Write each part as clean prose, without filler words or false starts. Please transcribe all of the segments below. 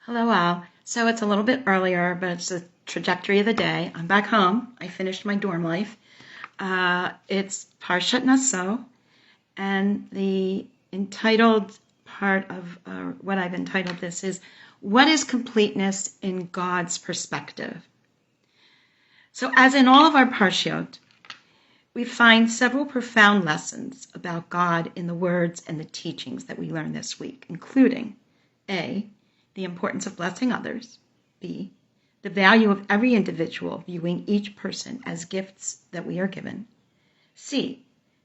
Hello all. So it's a little bit earlier, but it's the trajectory of the day. I'm back home. I finished my dorm life. It's Parshat Naso, and the entitled part of what I've entitled this is, what is completeness in God's perspective? So as in all of our Parashot, we find several profound lessons about God in the words and the teachings that we learn this week, including A, the importance of blessing others, B, the value of every individual, viewing each person as gifts that we are given, C,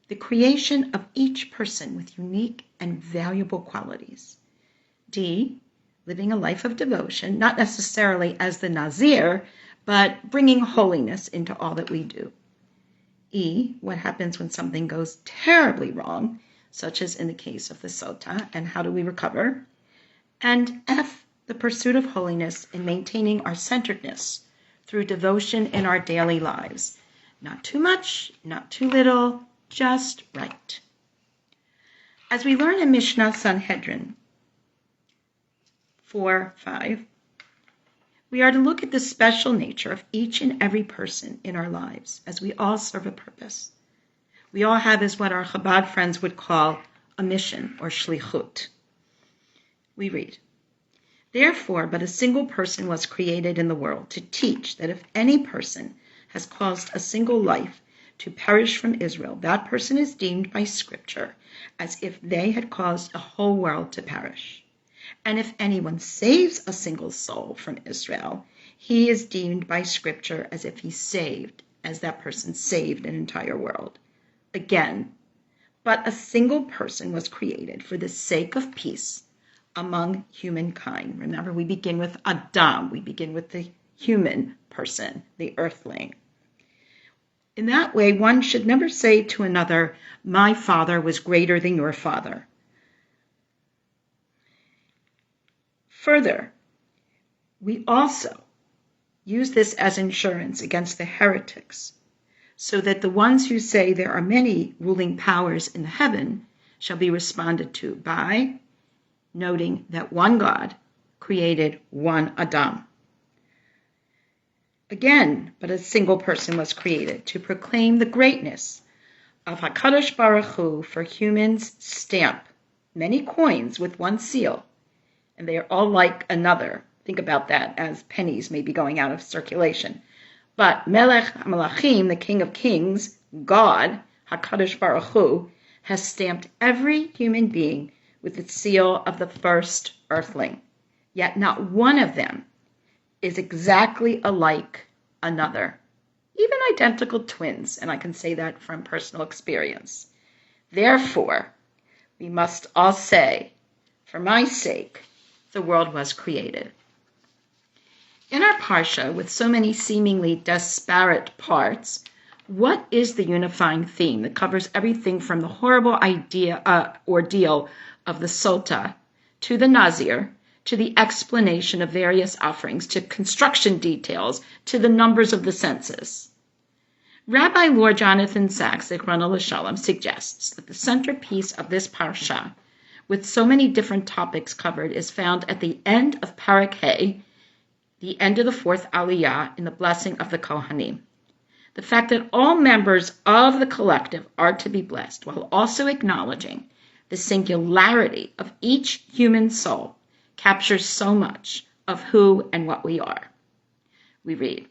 the creation of each person with unique and valuable qualities, D, living a life of devotion, not necessarily as the Nazir, but bringing holiness into all that we do, E, what happens when something goes terribly wrong, such as in the case of the Sota, and how do we recover, and F, the pursuit of holiness in maintaining our centeredness through devotion in our daily lives. Not too much, not too little, just right. As we learn in Mishneh Sanhedrin 4:5, we are to look at the special nature of each and every person in our lives, as we all serve a purpose. We all have as what our Chabad friends would call a mission, or Shilichut. We read, "Therefore, but a single person was created in the world to teach that if any person has caused a single life to perish from Israel, that person is deemed by Scripture as if they had caused a whole world to perish. And if anyone saves a single soul from Israel, he is deemed by Scripture as if he saved, as that person saved an entire world. Again, but a single person was created for the sake of peace among humankind." Remember, we begin with Adam. We begin with the human person, the earthling. In that way, one should never say to another, "My father was greater than your father." Further, we also use this as insurance against the heretics, so that the ones who say there are many ruling powers in heaven shall be responded to by noting that one God created one Adam. Again, but a single person was created to proclaim the greatness of HaKadosh Baruch Hu, for humans stamp many coins with one seal, and they are all like another. Think about that, as pennies may be going out of circulation. But Melech HaMelachim, the King of Kings, God, HaKadosh Baruch Hu, has stamped every human being with the seal of the first earthling. Yet not one of them is exactly alike another, even identical twins, and I can say that from personal experience. Therefore, we must all say, for my sake, the world was created. In our Parsha, with so many seemingly disparate parts, what is the unifying theme that covers everything from the horrible ordeal of the Sota, to the Nazir, to the explanation of various offerings, to construction details, to the numbers of the census? Rabbi Lord Jonathan Sacks, Zichrono L'Shalom, suggests that the centerpiece of this parsha, with so many different topics covered, is found at the end of Parak He, the end of the fourth Aliyah, in the blessing of the Kohanim. The fact that all members of the collective are to be blessed, while also acknowledging the singularity of each human soul, captures so much of who and what we are. We read,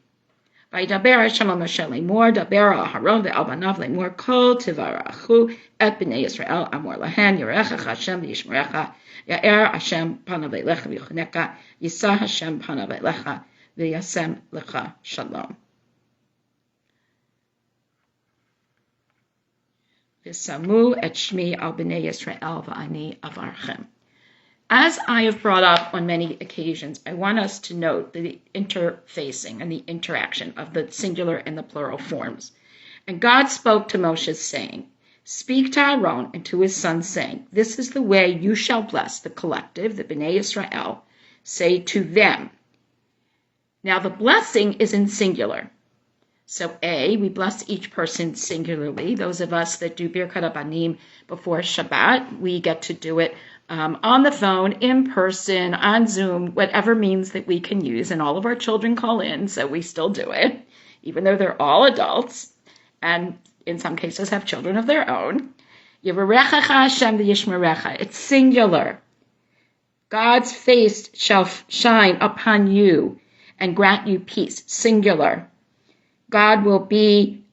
"Vayidaber Hashem el Moshe lemor, daber Aharon ve'al banav lemor, kol tivarachu et bnei Yisrael amor lahen, yirecha Hashem v'yishmerecha, ya'er Hashem panav elecha v'yichunecha, yisah Hashem panav elecha v'yasem lecha shalom. V'samu et shmi al bnei Yisrael v'ani avarchem." As I have brought up on many occasions, I want us to note the interfacing and the interaction of the singular and the plural forms. "And God spoke to Moshe, saying, Speak to Aaron and to his sons, saying, This is the way you shall bless the collective, the Bnei Israel. Say to them." Now the blessing is in singular. So A, we bless each person singularly. Those of us that do Birkat Abanim before Shabbat, we get to do it on the phone, in person, on Zoom, whatever means that we can use. And all of our children call in, so we still do it, even though they're all adults and in some cases have children of their own. Yivarechecha Hashem v'yishmerecha. It's singular. God's face shall shine upon you and grant you peace. Singular. God will be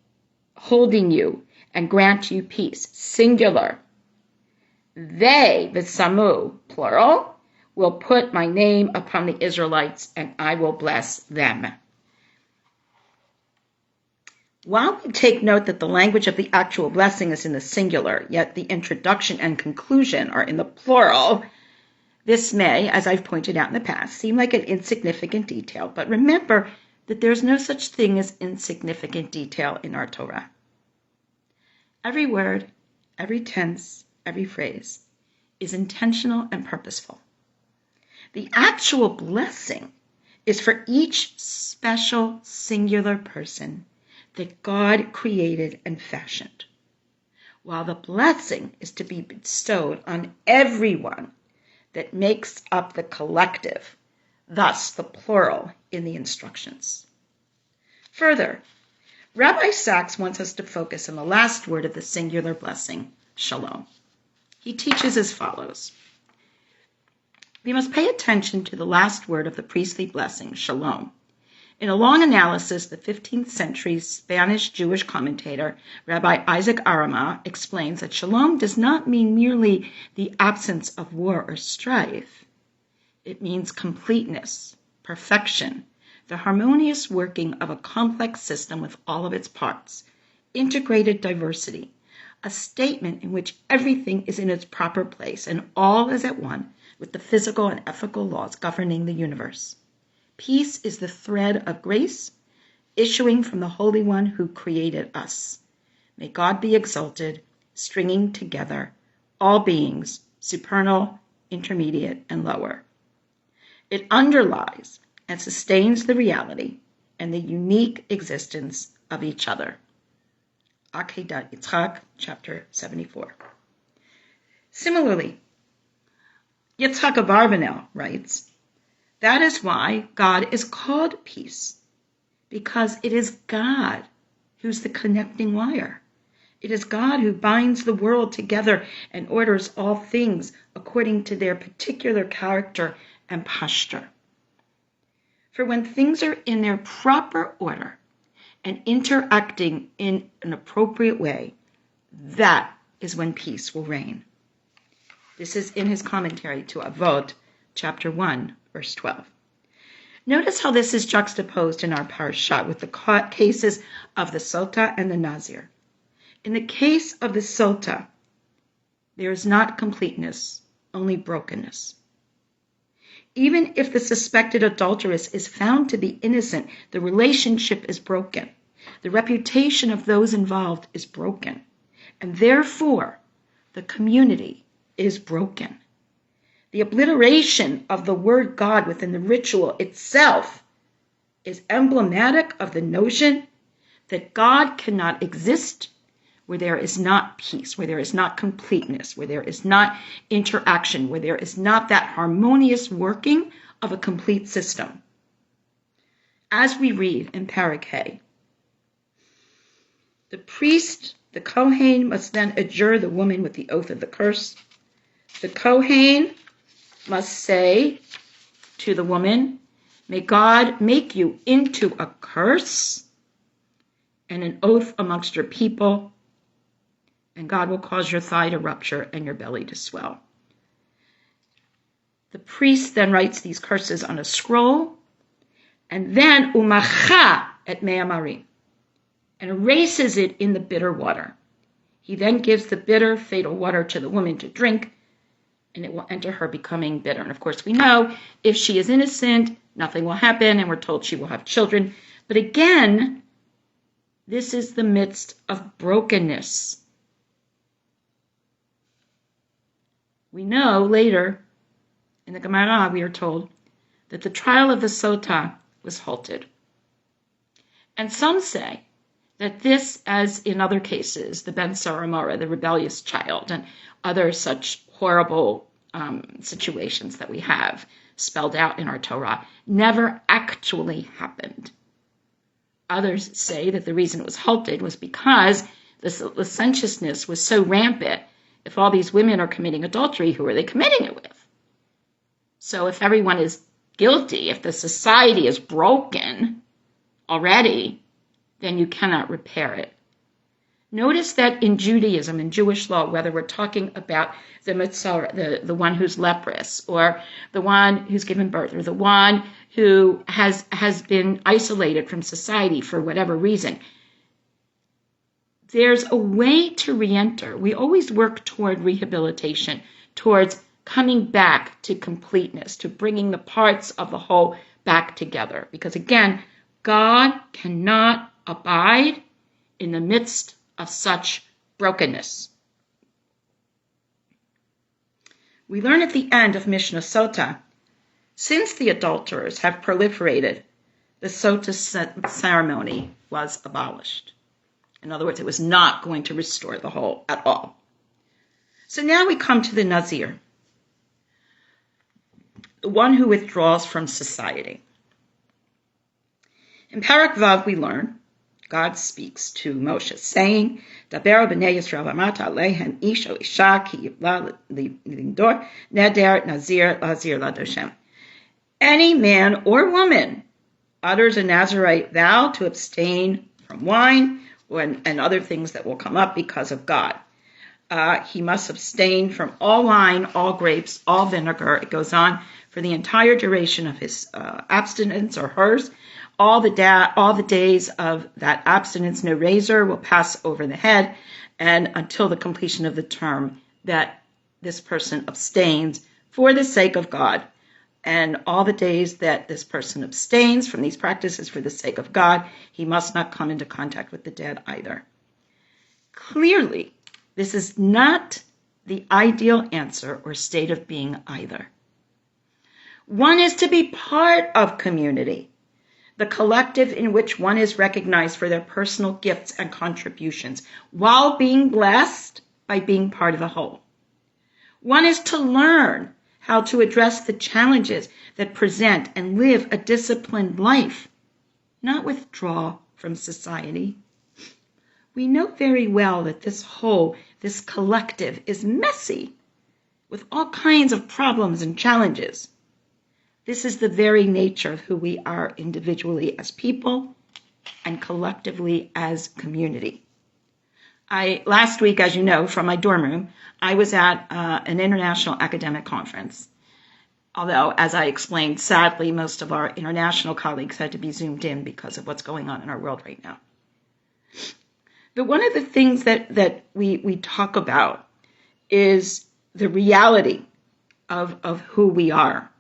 holding you and grant you peace. Singular. They, v'samu, plural, will put my name upon the Israelites and I will bless them. While we take note that the language of the actual blessing is in the singular, yet the introduction and conclusion are in the plural, this may, as I've pointed out in the past, seem like an insignificant detail, but remember that there's no such thing as insignificant detail in our Torah. Every word, every tense, every phrase is intentional and purposeful. The actual blessing is for each special singular person that God created and fashioned, while the blessing is to be bestowed on everyone that makes up the collective, thus the plural in the instructions. Further, Rabbi Sachs wants us to focus on the last word of the singular blessing, shalom. He teaches as follows. We must pay attention to the last word of the priestly blessing, shalom. In a long analysis, the 15th century Spanish Jewish commentator, Rabbi Isaac Arama, explains that shalom does not mean merely the absence of war or strife. It means completeness, perfection, the harmonious working of a complex system with all of its parts, integrated diversity, a statement in which everything is in its proper place and all is at one with the physical and ethical laws governing the universe. Peace is the thread of grace issuing from the Holy One who created us. May God be exalted, stringing together all beings, supernal, intermediate, and lower. It underlies and sustains the reality and the unique existence of each other. Akedat Yitzchak, chapter 74. Similarly, Yitzchak Abarbanel writes, that is why God is called peace, because it is God who's the connecting wire. It is God who binds the world together and orders all things according to their particular character and posture. For when things are in their proper order and interacting in an appropriate way, that is when peace will reign. This is in his commentary to Avot, chapter 1, verse 12. Notice how this is juxtaposed in our Parashot with the cases of the Sota and the Nazir. In the case of the Sota, there is not completeness, only brokenness. Even if the suspected adulteress is found to be innocent, the relationship is broken. The reputation of those involved is broken. And therefore, the community is broken. The obliteration of the word God within the ritual itself is emblematic of the notion that God cannot exist where there is not peace, where there is not completeness, where there is not interaction, where there is not that harmonious working of a complete system. As we read in Parakeh, the priest, the Kohen, must then adjure the woman with the oath of the curse. The Kohen must say to the woman, may God make you into a curse and an oath amongst your people, and God will cause your thigh to rupture and your belly to swell. The priest then writes these curses on a scroll, and then umacha et me'amarim, and erases it in the bitter water. He then gives the bitter, fatal water to the woman to drink, and it will enter her becoming bitter. And of course we know if she is innocent, nothing will happen, and we're told she will have children. But again, this is the midst of brokenness. We know later in the Gemara we are told that the trial of the Sota was halted. And some say that this, as in other cases, the Ben Saramora, the rebellious child, and other such horrible situations that we have spelled out in our Torah, never actually happened. Others say that the reason it was halted was because this licentiousness was so rampant. If all these women are committing adultery, who are they committing it with? So if everyone is guilty, if the society is broken already, then you cannot repair it. Notice that in Judaism, in Jewish law, whether we're talking about the mitzvah, the one who's leprous, or the one who's given birth, or the one who has been isolated from society for whatever reason, there's a way to re-enter. We always work toward rehabilitation, towards coming back to completeness, to bringing the parts of the whole back together. Because again, God cannot abide in the midst of such brokenness. We learn at the end of Mishneh Sota, since the adulterers have proliferated, the Sota ceremony was abolished. In other words, it was not going to restore the whole at all. So now we come to the Nazir, the one who withdraws from society. In Parak Vav we learn, God speaks to Moshe, saying, Daber b'nei Yisrael v'amata alehem ish o isha ki yivla lindor neder nazir lazir ladoshem. Any man or woman utters a Nazirite vow to abstain from wine and other things that will come up because of God. He must abstain from all wine, all grapes, all vinegar. It goes on for the entire duration of his abstinence or hers. All the days of that abstinence, no razor will pass over the head, and until the completion of the term that this person abstains for the sake of God. And all the days that this person abstains from these practices for the sake of God, he must not come into contact with the dead either. Clearly, this is not the ideal answer or state of being either. One is to be part of community, the collective in which one is recognized for their personal gifts and contributions, while being blessed by being part of the whole. One is to learn how to address the challenges that present and live a disciplined life, not withdraw from society. We know very well that this whole, this collective, is messy, with all kinds of problems and challenges. This is the very nature of who we are individually as people and collectively as community. Last week, as you know, from my dorm room, I was at an international academic conference. Although, as I explained, sadly, most of our international colleagues had to be zoomed in because of what's going on in our world right now. But one of the things that we talk about is the reality of who we are,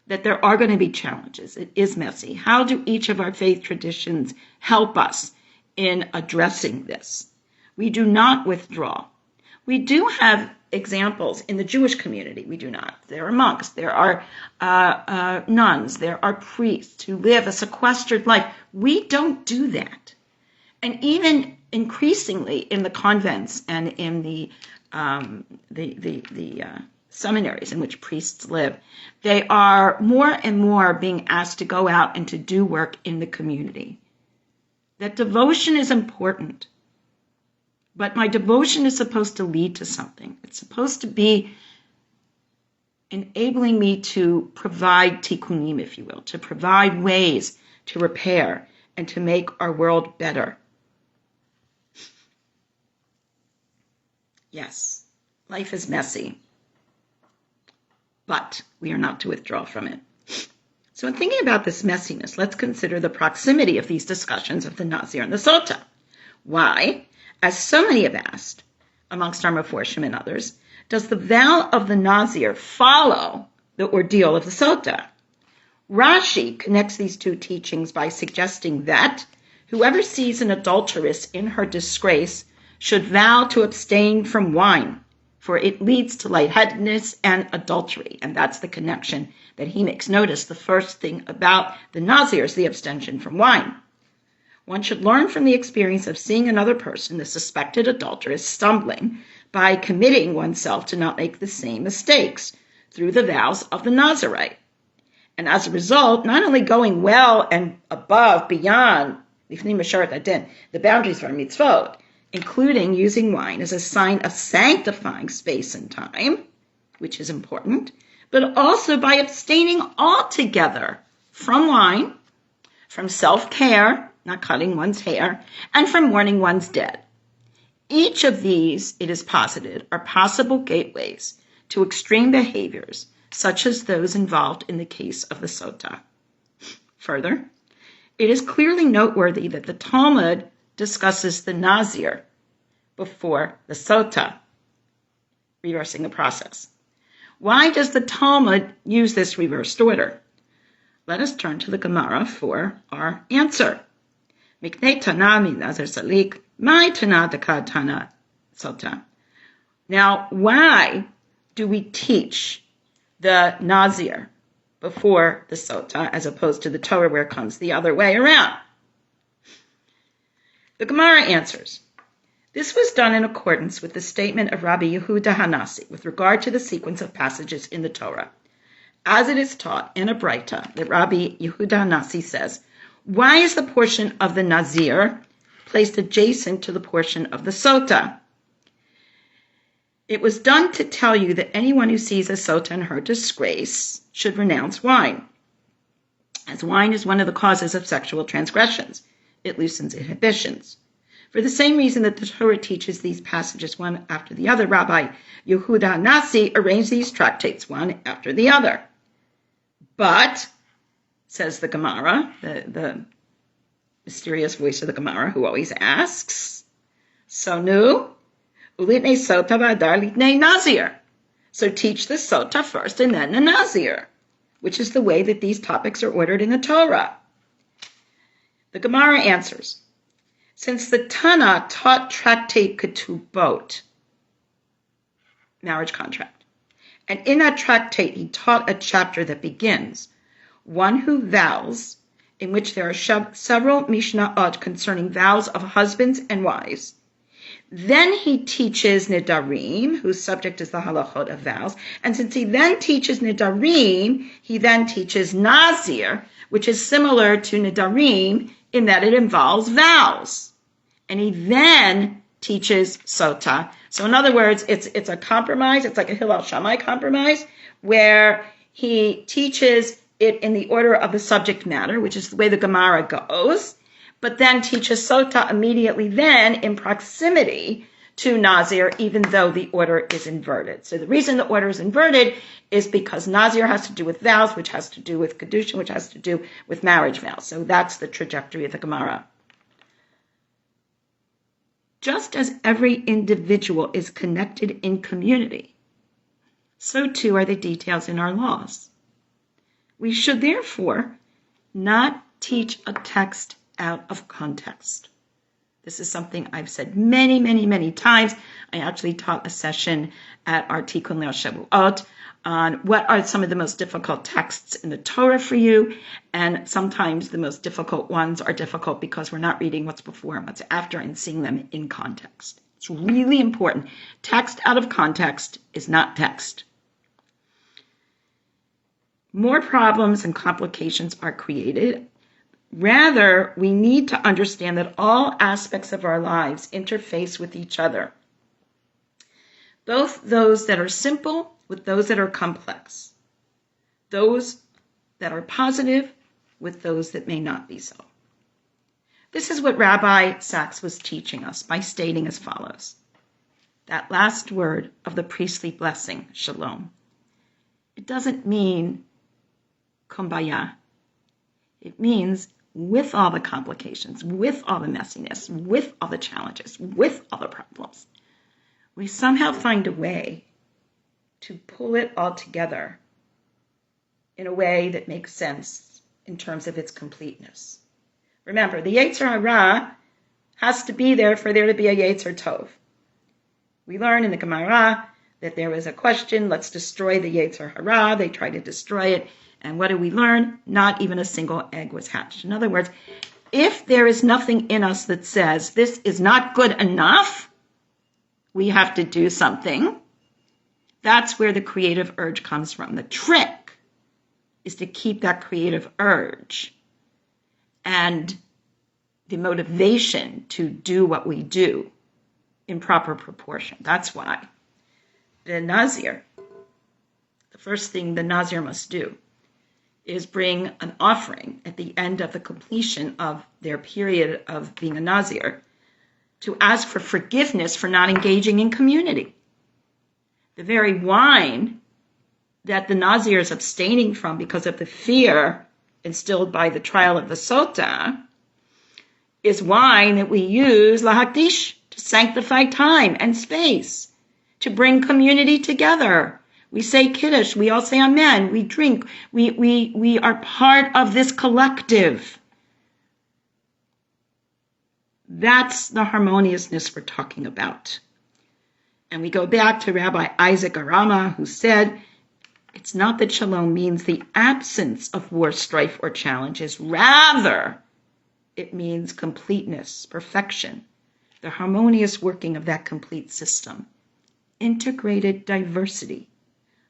that there are going to be challenges. It is messy. How do each of our faith traditions help us in addressing this? We do not withdraw. We do have examples in the Jewish community. We do not. There are monks. There are nuns. There are priests who live a sequestered life. We don't do that. And even increasingly in the convents and in the seminaries in which priests live, they are more and more being asked to go out and to do work in the community. That devotion is important, but my devotion is supposed to lead to something. It's supposed to be enabling me to provide tikkunim, if you will, to provide ways to repair and to make our world better. Yes, life is messy, but we are not to withdraw from it. So in thinking about this messiness, let's consider the proximity of these discussions of the Nazir and the Sota. Why, as so many have asked, amongst our Meforshim and others, does the vow of the Nazir follow the ordeal of the Sota? Rashi connects these two teachings by suggesting that whoever sees an adulteress in her disgrace should vow to abstain from wine, for it leads to lightheadedness and adultery. And that's the connection that he makes. Notice the first thing about the Nazir is the abstention from wine. One should learn from the experience of seeing another person, the suspected adulteress, stumbling by committing oneself to not make the same mistakes through the vows of the Nazirite. And as a result, not only going well and above, beyond the boundaries of our mitzvot, including using wine as a sign of sanctifying space and time, which is important, but also by abstaining altogether from wine, from self-care, not cutting one's hair, and from mourning one's dead. Each of these, it is posited, are possible gateways to extreme behaviors, such as those involved in the case of the sota. Further, it is clearly noteworthy that the Talmud discusses the Nazir before the sota, reversing the process. Why does the Talmud use this reversed order? Let us turn to the Gemara for our answer. Miknei Tana mi Nazir Salik, my Tana Daka Tana Sota. Now, why do we teach the Nazir before the Sota as opposed to the Torah where it comes the other way around? The Gemara answers, this was done in accordance with the statement of Rabbi Yehuda Hanasi with regard to the sequence of passages in the Torah. As it is taught in a Braita that Rabbi Yehuda Hanasi says, why is the portion of the Nazir placed adjacent to the portion of the Sota? It was done to tell you that anyone who sees a Sota in her disgrace should renounce wine, as wine is one of the causes of sexual transgressions. It loosens inhibitions. For the same reason that the Torah teaches these passages one after the other, Rabbi Yehuda Hanasi arranged these tractates one after the other. But, says the Gemara, the mysterious voice of the Gemara who always asks, Sonu, ulitnei sota v'adar litnei Nazir. So teach the sota first and then the Nazir, which is the way that these topics are ordered in the Torah. The Gemara answers, since the Tana taught tractate ketubot, marriage contract, and in that tractate he taught a chapter that begins, one who vows, in which there are several Mishnahot concerning vows of husbands and wives. Then he teaches Nidarim, whose subject is the halachot of vows. And since he then teaches Nidarim, he then teaches Nazir, which is similar to Nidarim in that it involves vows. And he then teaches Sota. So in other words, it's a compromise. It's like a Hillel Shammai compromise, where he teaches it in the order of the subject matter, which is the way the Gemara goes, but then teaches Sota immediately then in proximity to Nazir, even though the order is inverted. So the reason the order is inverted is because Nazir has to do with vows, which has to do with Kedushin, which has to do with marriage vows. So that's the trajectory of the Gemara. Just as every individual is connected in community, so too are the details in our laws. We should therefore not teach a text out of context. This is something I've said many, many, many times. I actually taught a session at our Tikkun Leil Shavuot on what are some of the most difficult texts in the Torah for you. And sometimes the most difficult ones are difficult because we're not reading what's before and what's after and seeing them in context. It's really important. Text out of context is not text. More problems and complications are created. Rather, we need to understand that all aspects of our lives interface with each other, both those that are simple with those that are complex, those that are positive with those that may not be so. This is what Rabbi Sachs was teaching us by stating as follows. That last word of the priestly blessing, shalom, it doesn't mean kumbaya. It means with all the complications, with all the messiness, with all the challenges, with all the problems, we somehow find a way to pull it all together in a way that makes sense in terms of its completeness. Remember, the Yetzer Hara has to be there for there to be a Yetzer Tov. We learn in the Gemara that there was a question, let's destroy the Yetzer Hara. They tried to destroy it. And what do we learn? Not even a single egg was hatched. In other words, If there is nothing in us that says this is not good enough, we have to do something, that's where the creative urge comes from. The trick is to keep that creative urge and the motivation to do what we do in proper proportion. That's why the Nazir, the first thing the Nazir must do is bring an offering at the end of the completion of their period of being a Nazir to ask for forgiveness for not engaging in community. The very wine that the Nazir is abstaining from because of the fear instilled by the trial of the Sota is wine that we use, lahakdish, to sanctify time and space, to bring community together. We say Kiddush, we all say Amen, we drink, we are part of this collective. That's the harmoniousness we're talking about. And we go back to Rabbi Isaac Arama, who said, it's not that shalom means the absence of war, strife, or challenges. Rather, it means completeness, perfection, the harmonious working of that complete system, integrated diversity,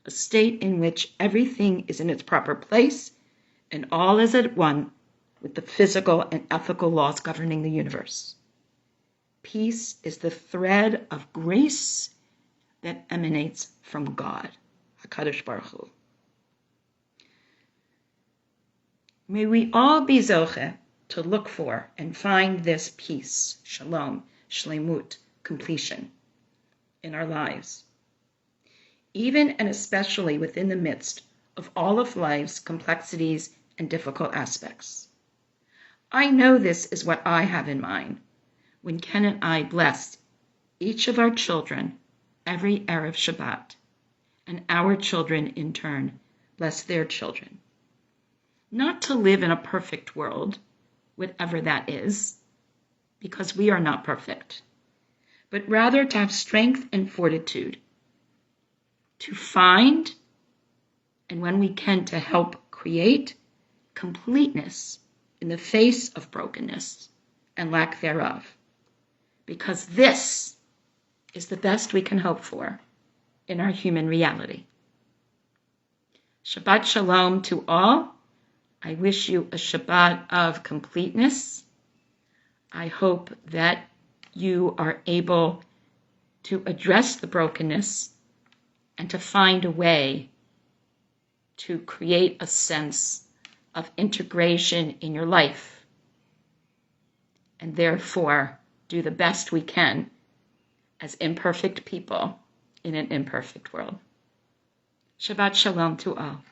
a state in which everything is in its proper place and all is at one with the physical and ethical laws governing the universe. Peace is the thread of grace that emanates from God, HaKadosh Baruch Hu. May we all be zoche to look for and find this peace, shalom, shlemut, completion in our lives, even and especially within the midst of all of life's complexities and difficult aspects. I know this is what I have in mind when Ken and I blessed each of our children every Erev Shabbat, and our children in turn bless their children. Not to live in a perfect world, whatever that is, because we are not perfect, but rather to have strength and fortitude to find, and when we can, to help create completeness in the face of brokenness and lack thereof. Because this is the best we can hope for in our human reality. Shabbat Shalom to all. I wish you a Shabbat of completeness. I hope that you are able to address the brokenness and to find a way to create a sense of integration in your life, and therefore do the best we can as imperfect people in an imperfect world. Shabbat Shalom to all.